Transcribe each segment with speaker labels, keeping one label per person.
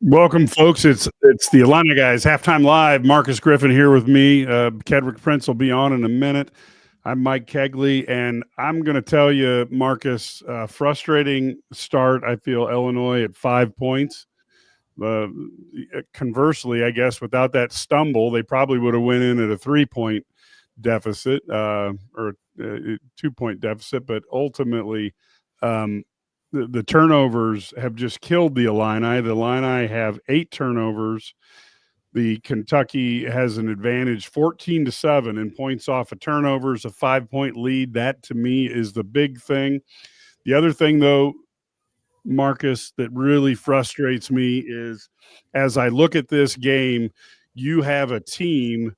Speaker 1: Welcome, folks. It's the IlliniGuys halftime live. Marcus Griffin here with me. Kedrick Prince will be on in a minute. I'm Mike Cagley, and I'm going to tell you, Marcus, frustrating start. I feel Illinois at 5 points. Conversely, I guess without that stumble, they probably would have went in at a 3-point deficit or a 2-point deficit. But ultimately, the turnovers have just killed the Illini. The Illini have 8 turnovers. The Kentucky has an advantage 14-7 in points off of turnovers, a 5-point lead. That to me is the big thing. The other thing, though, Marcus, that really frustrates me is as I look at this game, you have a team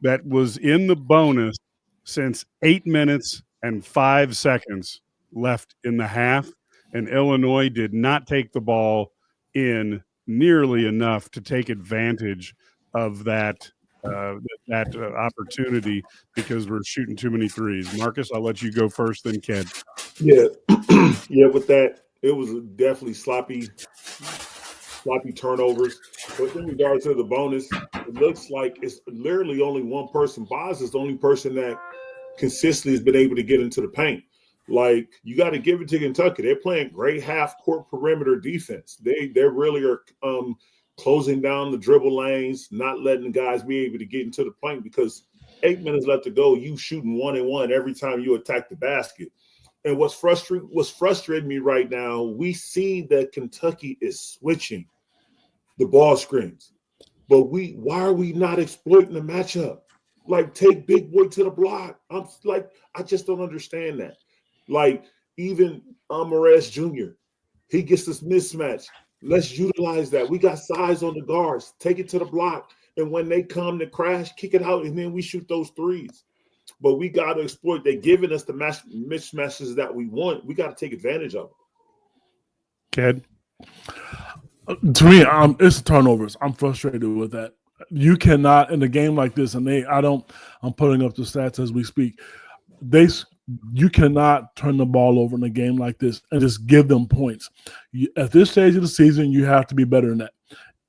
Speaker 1: that was in the bonus since 8 minutes and 5 seconds left in the half. And Illinois did not take the ball in nearly enough to take advantage of that opportunity because we're shooting too many threes. Marcus, I'll let you go first, then Ken.
Speaker 2: Yeah, yeah. With that, it was definitely sloppy turnovers. But in regards to the bonus, it looks like it's literally only one person. Boz is the only person that consistently has been able to get into the paint. Like, you got to give it to Kentucky. They're playing great half-court perimeter defense. They really are closing down the dribble lanes, not letting the guys be able to get into the paint because 8 minutes left to go, you shooting 1-and-1 every time you attack the basket. And what's frustrating me right now, we see that Kentucky is switching the ball screens. But why are we not exploiting the matchup? Like, take Big Boy to the block. I just don't understand that. Like, even Morez Jr., he gets this mismatch. Let's utilize that. We got size on the guards. Take it to the block. And when they come to crash, kick it out, and then we shoot those threes. But we got to exploit. They're giving us the mismatches that we want. We got to take advantage of
Speaker 1: Ked?
Speaker 3: To me, it's turnovers. I'm frustrated with that. You cannot, in a game like this, and I'm putting up the stats as we speak, you cannot turn the ball over in a game like this and just give them points. At this stage of the season, you have to be better than that.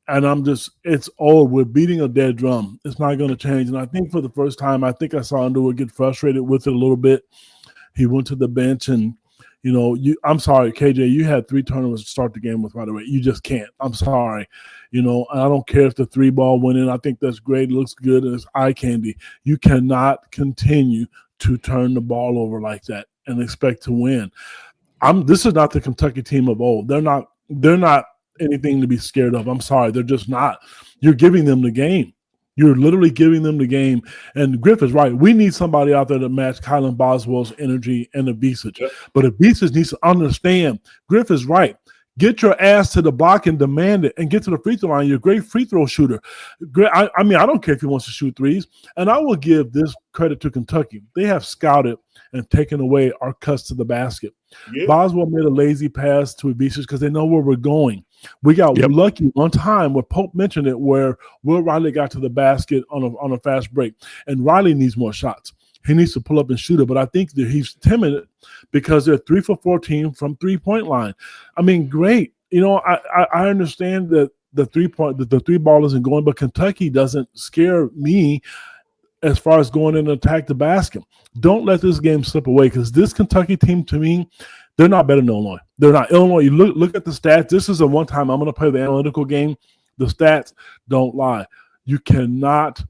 Speaker 3: And it's old. We're beating a dead drum. It's not going to change. And I think for the first time, I saw Underwood get frustrated with it a little bit. He went to the bench and, I'm sorry, KJ, you had 3 turnovers to start the game with, by the way. You just can't. I'm sorry. And I don't care if the 3-ball went in. I think that's great. It looks good. And it's eye candy. You cannot continue to turn the ball over like that and expect to win. This is not the Kentucky team of old. They're not anything to be scared of. I'm sorry. They're just not. You're giving them the game. You're literally giving them the game. And Griff is right. We need somebody out there to match Kylan Boswell's energy and Abisic. Yep. But Abisic needs to understand. Griff is right. Get your ass to the block and demand it and get to the free throw line. You're a great free throw shooter. I don't care if he wants to shoot threes. And I will give this credit to Kentucky. They have scouted and taken away our cuts to the basket. Yep. Boswell made a lazy pass to Abisic because they know where we're going. We got lucky one time where Pope mentioned it where Will Riley got to the basket on a fast break. And Riley needs more shots. He needs to pull up and shoot it, but I think that he's timid because they're 3 for 14 from 3-point line. I mean, great. I understand that the 3-ball isn't going, but Kentucky doesn't scare me as far as going in and attack the basket. Don't let this game slip away because this Kentucky team, to me, they're not better than Illinois. They're not. Illinois, you look at the stats. This is a one-time I'm going to play the analytical game. The stats don't lie. You cannot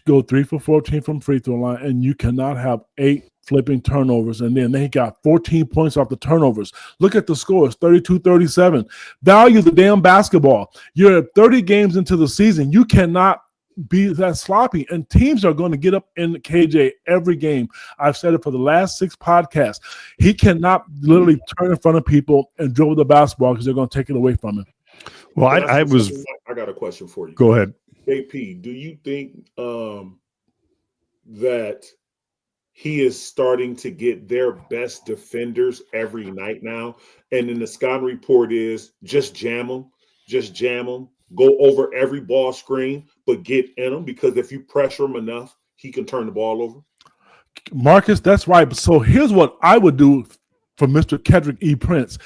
Speaker 3: go 3 for 14 from free throw line, and you cannot have 8 flipping turnovers, and then they got 14 points off the turnovers. Look at the scores, 32-37. Value the damn basketball. You're 30 games into the season. You cannot be that sloppy, and teams are going to get up in KJ every game. I've said it for the last 6 podcasts. He cannot literally turn in front of people and dribble the basketball because they're going to take it away from him.
Speaker 1: Well, I
Speaker 2: got a question for you.
Speaker 1: Go ahead.
Speaker 2: JP, do you think that he is starting to get their best defenders every night now? And then the scouting report is just jam them, go over every ball screen, but get in them because if you pressure him enough, he can turn the ball over.
Speaker 3: Marcus, that's right. So here's what I would do for Mr. Kedrick E. Prince.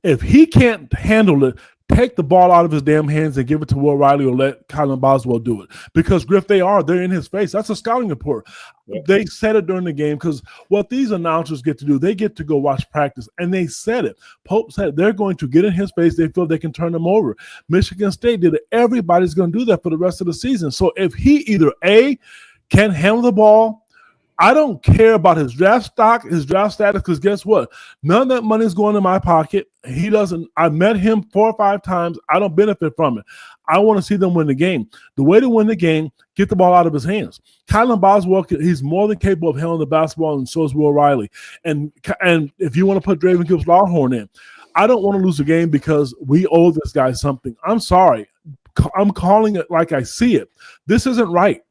Speaker 3: If he can't handle it, take the ball out of his damn hands and give it to Will Riley or let Kylan Boswell do it. Because, Griff, they're in his face. That's a scouting report. Yep. They said it during the game because what these announcers get to do, they get to go watch practice, and they said it. Pope said they're going to get in his face. They feel they can turn him over. Michigan State did it. Everybody's going to do that for the rest of the season. So if he either, A, can handle the ball, I don't care about his draft stock, his draft status, because guess what? None of that money is going in my pocket. He doesn't. I met him 4 or 5 times. I don't benefit from it. I want to see them win the game. The way to win the game, get the ball out of his hands. Kylan Boswell, he's more than capable of handling the basketball, and so is Will Riley. And if you want to put Draven Gibbs Longhorn in, I don't want to lose a game because we owe this guy something. I'm sorry. I'm calling it like I see it. This isn't right.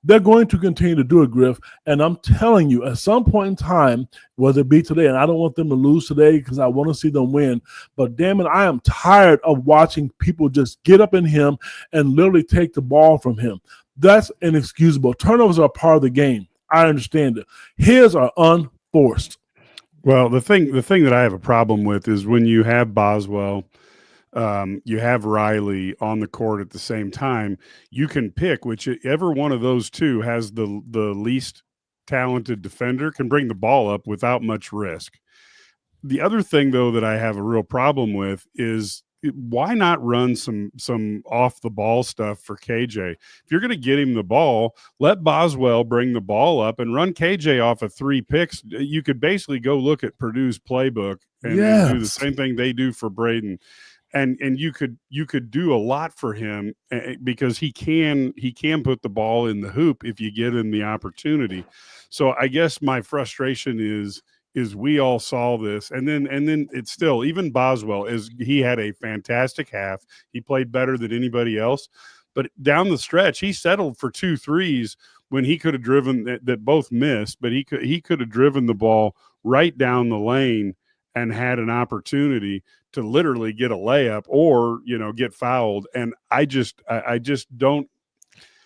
Speaker 3: They're going to continue to do it, Griff, and I'm telling you, at some point in time, whether it be today, and I don't want them to lose today because I want to see them win, but damn it, I am tired of watching people just get up in him and literally take the ball from him. That's inexcusable. Turnovers are a part of the game. I understand it. His are unforced.
Speaker 1: Well, the thing that I have a problem with is when you have Boswell, you have Riley on the court at the same time, you can pick whichever one of those two has the least talented defender can bring the ball up without much risk. The other thing, though, that I have a real problem with is why not run some off the ball stuff for KJ? If you're going to get him the ball, let Boswell bring the ball up and run KJ off of 3 picks. You could basically go look at Purdue's playbook and do the same thing they do for Braden. And you could do a lot for him because he can put the ball in the hoop if you get him the opportunity. So I guess my frustration is we all saw this, and then it's still, even Boswell, he had a fantastic half. He played better than anybody else, but down the stretch he settled for 2 threes when he could have driven that both missed, but he could have driven the ball right down the lane and had an opportunity to literally get a layup or, get fouled. And I just don't.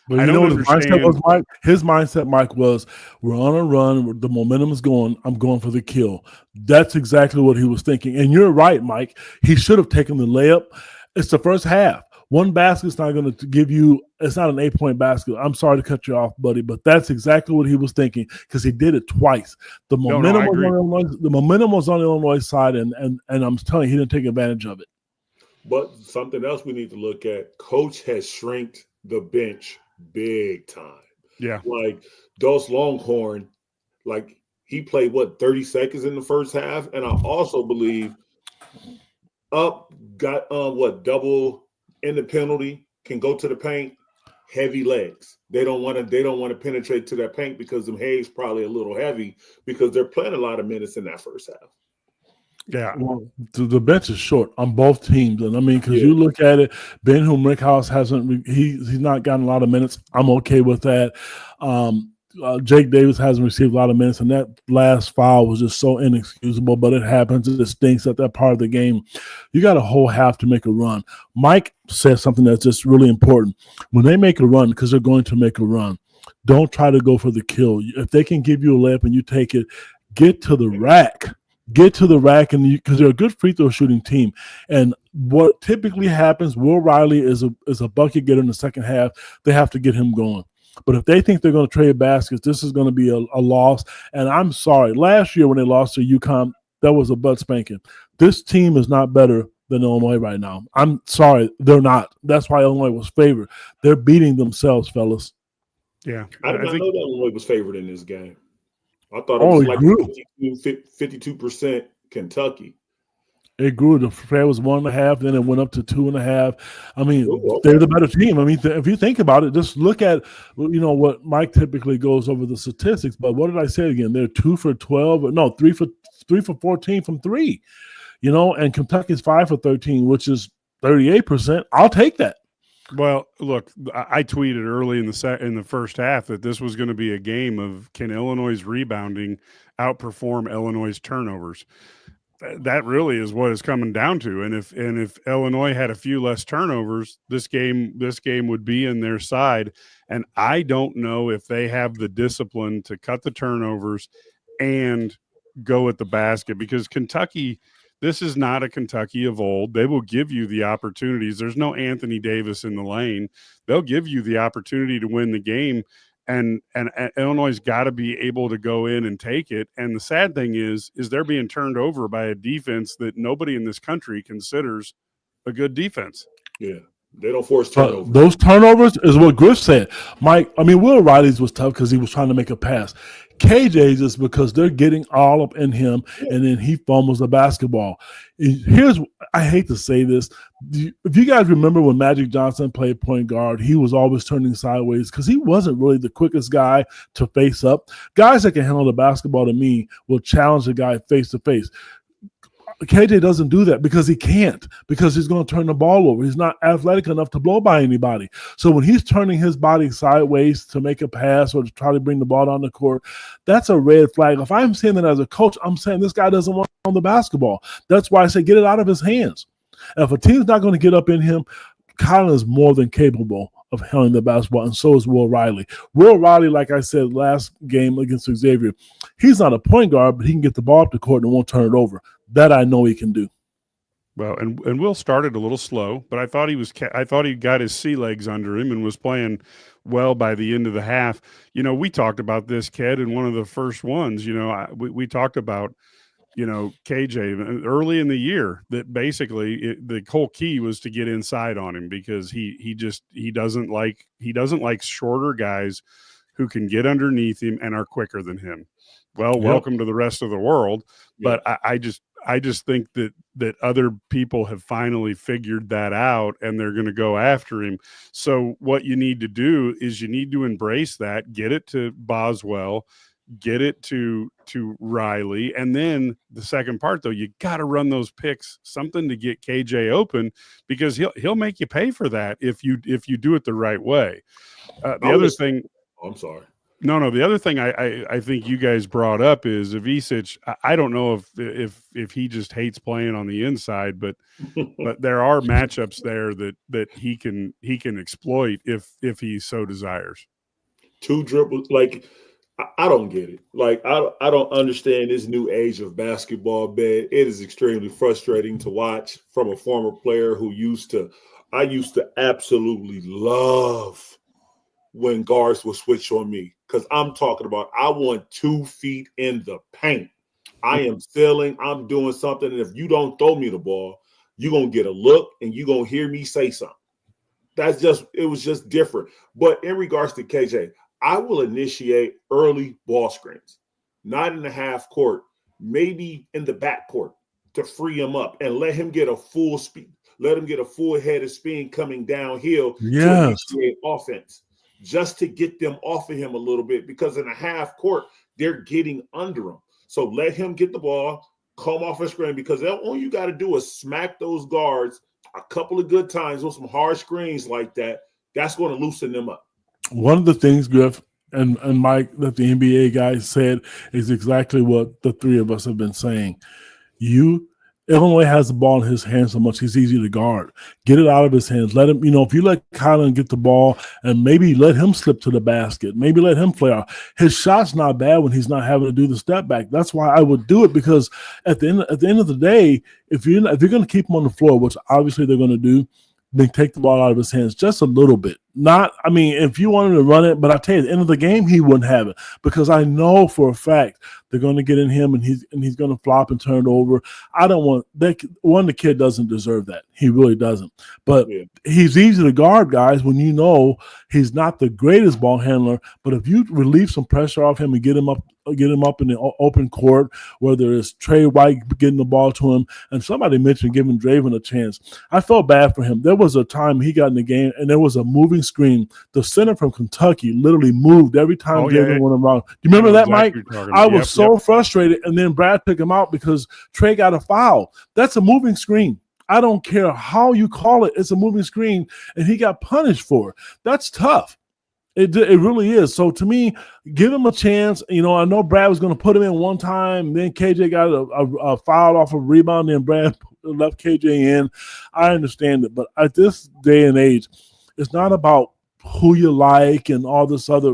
Speaker 3: But you know what his mindset was, Mike? His mindset, Mike, was we're on a run. The momentum is going. I'm going for the kill. That's exactly what he was thinking. And you're right, Mike. He should have taken the layup. It's the first half. One basket's not going to give you – it's not an 8-point basket. I'm sorry to cut you off, buddy, but that's exactly what he was thinking because he did it twice. The momentum was on Illinois' side, and I'm telling you, he didn't take advantage of it.
Speaker 2: But something else we need to look at, Coach has shrinked the bench big time.
Speaker 1: Yeah.
Speaker 2: Like Dulce Longhorn, he played, 30 seconds in the first half? And I also believe Up got, double – in the penalty, can go to the paint, heavy legs. They don't want to penetrate to that paint because them Hayes probably a little heavy because they're playing a lot of minutes in that first half.
Speaker 1: Yeah.
Speaker 3: Well, the bench is short on both teams. And I mean, because you look at it, Ben Rickhouse he's not gotten a lot of minutes. I'm okay with that. Jake Davis hasn't received a lot of minutes, and that last foul was just so inexcusable, but it happens. It stinks at that part of the game. You got a whole half to make a run. Mike said something that's just really important. When they make a run, because they're going to make a run, don't try to go for the kill. If they can give you a layup and you take it, get to the rack. Get to the rack, and because they're a good free throw shooting team. And what typically happens, Will Riley is a bucket getter in the second half. They have to get him going. But if they think they're going to trade baskets, this is going to be a loss. And I'm sorry. Last year when they lost to UConn, that was a butt spanking. This team is not better than Illinois right now. I'm sorry. They're not. That's why Illinois was favored. They're beating themselves, fellas.
Speaker 2: Yeah. I did not know that Illinois was favored in this game. I thought it was 52% Kentucky.
Speaker 3: It grew. The fair was 1.5, then it went up to 2.5. I mean, they're the better team. I mean, if you think about it, just look at what Mike typically goes over the statistics. But what did I say again? They're 2 for 12. No, 3 for 14 from 3. And Kentucky's 5 for 13, which is 38%. I'll take that.
Speaker 1: Well, look, I tweeted early in the first half that this was going to be a game of can Illinois' rebounding outperform Illinois' turnovers. That really is what it's coming down to. And if Illinois had a few less turnovers, this game would be in their side. And I don't know if they have the discipline to cut the turnovers and go at the basket because Kentucky, This is not a Kentucky of old. They will give you the opportunities. There's no Anthony Davis in the lane. They'll give you the opportunity to win the game. And Illinois' got to be able to go in and take it. And the sad thing is they're being turned over by a defense that nobody in this country considers a good defense.
Speaker 2: Yeah. They don't force turnovers.
Speaker 3: Those turnovers is what Griff said. Will Riley's was tough because he was trying to make a pass. KJ's is because they're getting all up in him, and then he fumbles the basketball. I hate to say this. If you guys remember when Magic Johnson played point guard, he was always turning sideways because he wasn't really the quickest guy to face up. Guys that can handle the basketball, to me, will challenge the guy face to face. KJ doesn't do that because he can't, because he's going to turn the ball over. He's not athletic enough to blow by anybody. So when he's turning his body sideways to make a pass or to try to bring the ball down the court, that's a red flag. If I'm saying that as a coach, I'm saying this guy doesn't want on the basketball. That's why I say get it out of his hands. And if a team's not going to get up in him, Colin is more than capable of handling the basketball, and so is Will Riley. Will Riley, like I said last game against Xavier, he's not a point guard, but he can get the ball up the court and won't turn it over. That I know he can do.
Speaker 1: Well, and Will started a little slow, but I thought he got his sea legs under him and was playing well by the end of the half. We talked about this, Ked, in one of the first ones. We talked about KJ early in the year, that basically the whole key was to get inside on him because he doesn't like shorter guys who can get underneath him and are quicker than him. Well, welcome to the rest of the world. But I just think that other people have finally figured that out and they're going to go after him. So what you need to do is you need to embrace that, get it to Boswell, get it to Riley. And then the second part, though, you got to run those picks, something to get KJ open, because he'll make you pay for that if you do it the right way. I'm sorry. No. The other thing I think you guys brought up is Ivicic. I don't know if he just hates playing on the inside, but there are matchups there that he can exploit if he so desires.
Speaker 2: Two dribbles, like I don't get it. Like I don't understand this new age of basketball, man. It is extremely frustrating to watch from a former player who I used to absolutely love when guards will switch on me, because I'm talking about I want 2 feet in the paint. I am stealing. I'm doing something. And if you don't throw me the ball, you're going to get a look and you're going to hear me say something. It was just different. But in regards to KJ, I will initiate early ball screens, not in the half court, maybe in the back court, to free him up and let him get a full speed. Let him get a full head of spin coming downhill to initiate offense, just to get them off of him a little bit, because in a half court, they're getting under him. So let him get the ball, come off a screen, because all you got to do is smack those guards a couple of good times with some hard screens like that. That's going to loosen them up.
Speaker 3: One of the things, Griff and Mike, that the NBA guys said is exactly what the three of us have been saying. Illinois has the ball in his hands so much, he's easy to guard. Get it out of his hands. Let him, if you let Colin get the ball and maybe let him slip to the basket, maybe let him play out. His shot's not bad when he's not having to do the step back. That's why I would do it, because at the end of the day, if you're going to keep him on the floor, which obviously they're going to do, then take the ball out of his hands just a little bit. If you wanted to run it, but I tell you, at the end of the game, he wouldn't have it, because I know for a fact they're going to get in him and he's going to flop and turn it over. I don't want that. The kid doesn't deserve that. He really doesn't. But he's easy to guard, guys, when you know he's not the greatest ball handler. But if you relieve some pressure off him and get him up in the open court, whether it's Trey White getting the ball to him, and somebody mentioned giving Draven a chance. I felt bad for him. There was a time he got in the game and there was a moving screen. The center from Kentucky literally moved every time Draven went around. Do you remember that, Mike? I was so frustrated, and then Brad took him out because Trey got a foul. That's a moving screen. I don't care how you call it. It's a moving screen, and he got punished for it. That's tough. It really is. So to me, give him a chance. I know Brad was going to put him in one time. Then KJ got a foul off a rebound, and Brad left KJ in. I understand it. But at this day and age, it's not about who you like and all this other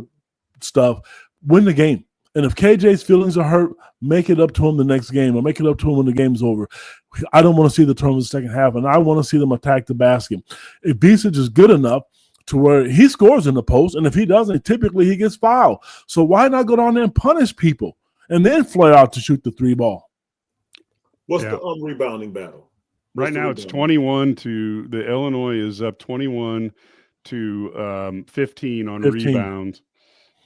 Speaker 3: stuff. Win the game. And if KJ's feelings are hurt, make it up to him the next game, or make it up to him when the game's over. I don't want to see the turnovers the second half, and I want to see them attack the basket. If Bicic is good enough to where he scores in the post, and if he doesn't, typically he gets fouled. So why not go down there and punish people and then flare out to shoot the 3 ball?
Speaker 2: What's the rebounding battle?
Speaker 1: Right now it's 21 to the Illinois is up 21 to 15 on rebounds.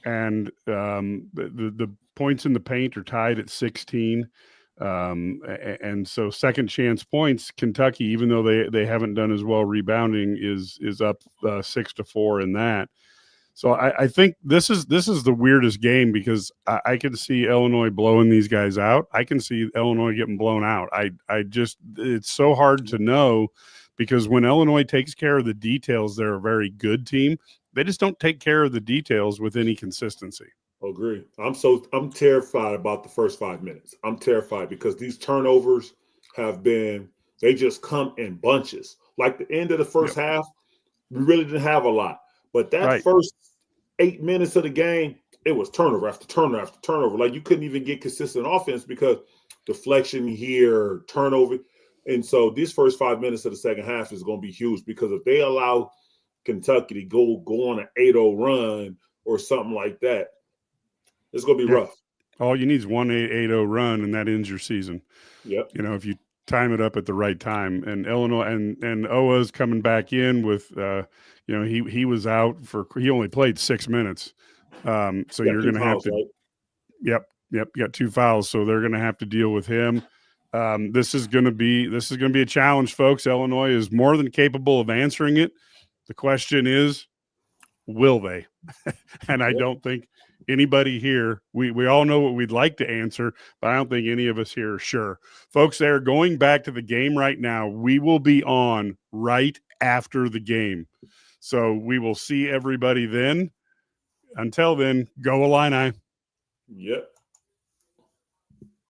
Speaker 1: And the points in the paint are tied at 16. And so second chance points, Kentucky, even though they haven't done as well rebounding, is up 6-4 in that. So I think this is the weirdest game because I can see Illinois blowing these guys out. I can see Illinois getting blown out. I just it's so hard to know because when Illinois takes care of the details, they're a very good team. They just don't take care of the details with any consistency.
Speaker 2: Agree. I'm terrified about the first 5 minutes. I'm terrified because these turnovers they just come in bunches. Like the end of the first half, we really didn't have a lot. But that first 8 minutes of the game, it was turnover after turnover after turnover. Like you couldn't even get consistent offense because deflection here, turnover. And so these first 5 minutes of the second half is going to be huge because if they allow Kentucky to go on an 8-0 run or something like that, it's going to be rough.
Speaker 1: All you need is 8-0 run, and that ends your season.
Speaker 2: Yep.
Speaker 1: You know, if you time it up at the right time. And Illinois and Oa's coming back in with, he was out he only played 6 minutes. So you're going to have to. Right? Yep. You got 2 fouls, so they're going to have to deal with him. This is going to be a challenge, folks. Illinois is more than capable of answering it. The question is, will they? And I don't think anybody here, we all know what we'd like to answer, but I don't think any of us here are sure. Folks, they're going back to the game right now. We will be on right after the game. So we will see everybody then. Until then, go Illini.
Speaker 2: Yep.